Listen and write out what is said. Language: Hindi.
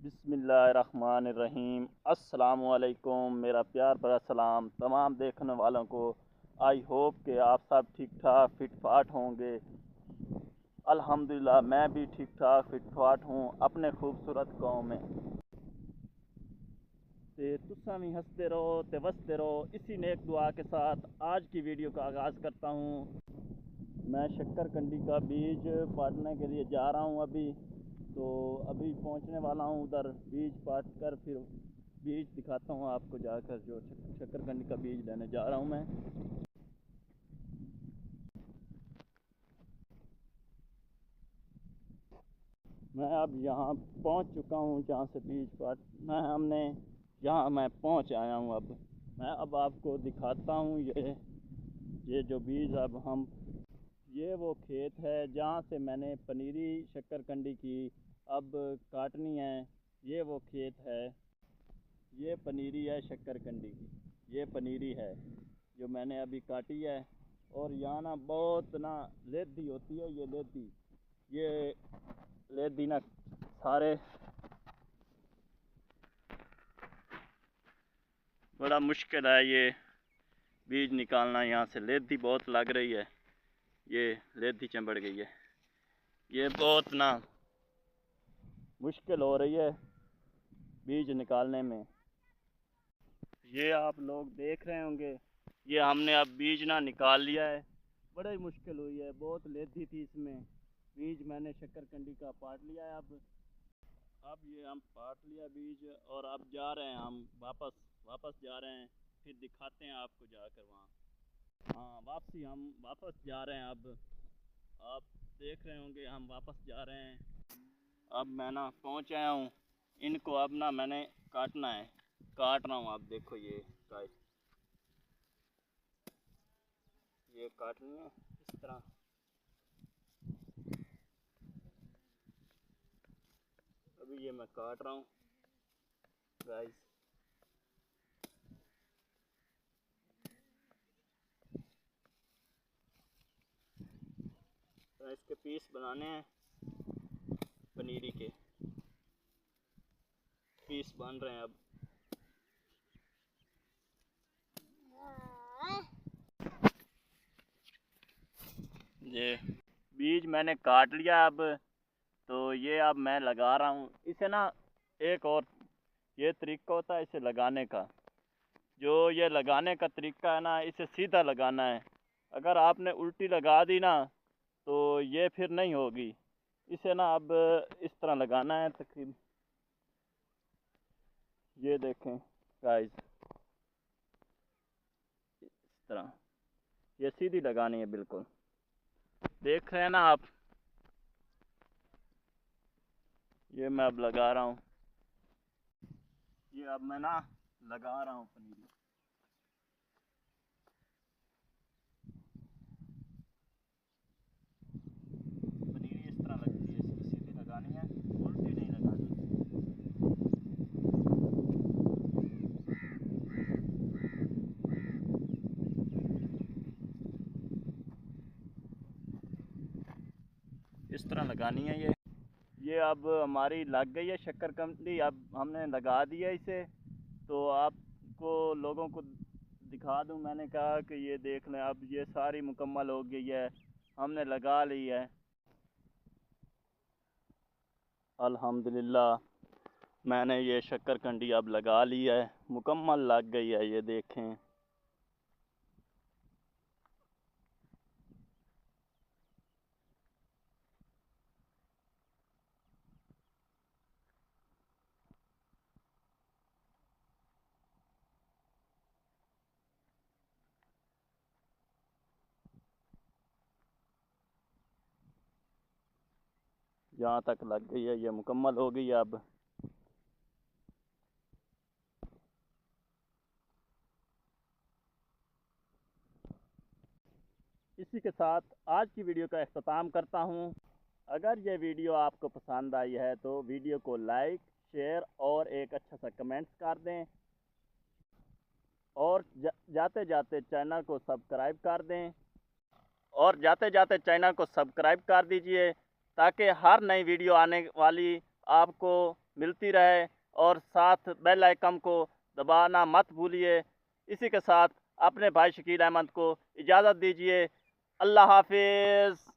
बिस्मिल्लाहिर्रहमानिर्रहीम। अस्सलामुअलैकुम। मेरा प्यार भरा सलाम तमाम देखने वालों को। आई होप कि आप सब ठीक ठाक फिट फाट होंगे। अल्हम्दुलिल्लाह मैं भी ठीक ठाक फिट फाट हूँ अपने खूबसूरत गाँव में। ते तुसा भी हंसते रहो ते वसते रहो। इसी नेक दुआ के साथ आज की वीडियो का आगाज़ करता हूँ। मैं शक्करकंदी का बीज पाटने के लिए जा रहा हूँ तो अभी पहुँचने वाला हूँ उधर। बीज पाट कर फिर बीज दिखाता हूँ आपको जाकर, जो शक्करकंदी का बीज लेने जा रहा हूँ मैं। अब यहाँ पहुँच चुका हूँ जहाँ से बीज पाटना है हमने। यहाँ मैं पहुँच आया हूँ। अब मैं आपको दिखाता हूँ ये जो बीज ये वो खेत है जहाँ से मैंने पनीरी शक्करकंदी की अब काटनी है। ये वो खेत है, ये पनीरी है शक्करकंदी की, ये पनीरी है जो मैंने अभी काटी है। और यहाँ ना बहुत ना लेदी होती है, ये लेदी ना सारे बड़ा मुश्किल है ये बीज निकालना। यहाँ से लेदी बहुत लग रही है, ये लेदी चंबड़ गई है। ये बहुत ना मुश्किल हो रही है बीज निकालने में। ये आप लोग देख रहे होंगे, ये हमने अब बीज ना निकाल लिया है। बड़ी मुश्किल हुई है, बहुत लेदी थी इसमें। बीज मैंने शक्करकंदी का पाट लिया है। अब ये हम पाट लिया बीज और अब जा रहे हैं हम वापस जा रहे हैं। फिर दिखाते हैं आपको जाकर वहाँ। हाँ, हम वापस जा रहे हैं। अब आप देख रहे होंगे हम वापस जा रहे हैं। अब मैं ना पहुँच आया हूँ। इनको अब ना मैंने काटना है, काट रहा हूँ। आप देखो ये काटनी है इस तरह। अभी ये मैं काट रहा हूँ गाइस। तो इसके पीस बनाने हैं, पनीरी के पीस बन रहे हैं अब। ये बीज मैंने काट लिया अब। तो ये अब मैं लगा रहा हूँ इसे ना। एक और ये तरीका होता है इसे लगाने का। जो ये लगाने का तरीका है ना, इसे सीधा लगाना है। अगर आपने उल्टी लगा दी ना तो ये फिर नहीं होगी। इसे ना अब इस तरह लगाना है तकरीबन। ये देखें गाइस, इस तरह ये सीधी लगानी है बिल्कुल। देख रहे हैं ना आप, ये मैं अब लगा रहा हूँ। ये अब मैं ना लगा रहा हूँ पनीरी। पनीरी इस तरह लगती है, इसकी सीधी लगानी है, उल्टी नहीं लगानी। इस तरह लगानी है ये अब हमारी लग गई है शक्करकंदी। अब हमने लगा दी है इसे। तो आपको लोगों को दिखा दूं, मैंने कहा कि ये देख लें। अब ये सारी मुकम्मल हो गई है, हमने लगा ली है अल्हम्दुलिल्लाह। मैंने ये शक्करकंदी अब लगा ली है, मुकम्मल लग गई है, ये देखें। जहाँ तक लग गई है ये मुकम्मल हो गई है अब। इसी के साथ आज की वीडियो का अख्ताम करता हूँ। अगर ये वीडियो आपको पसंद आई है तो वीडियो को लाइक, शेयर और एक अच्छा सा कमेंट्स कर दें। और जाते जाते चैनल को सब्सक्राइब कर दें। और जाते जाते चैनल को सब्सक्राइब कर दीजिए ताकि हर नई वीडियो आने वाली आपको मिलती रहे और साथ बेल आइकन को दबाना मत भूलिए। इसी के साथ अपने भाई शकील अहमद को इजाज़त दीजिए। अल्लाह हाफिज़।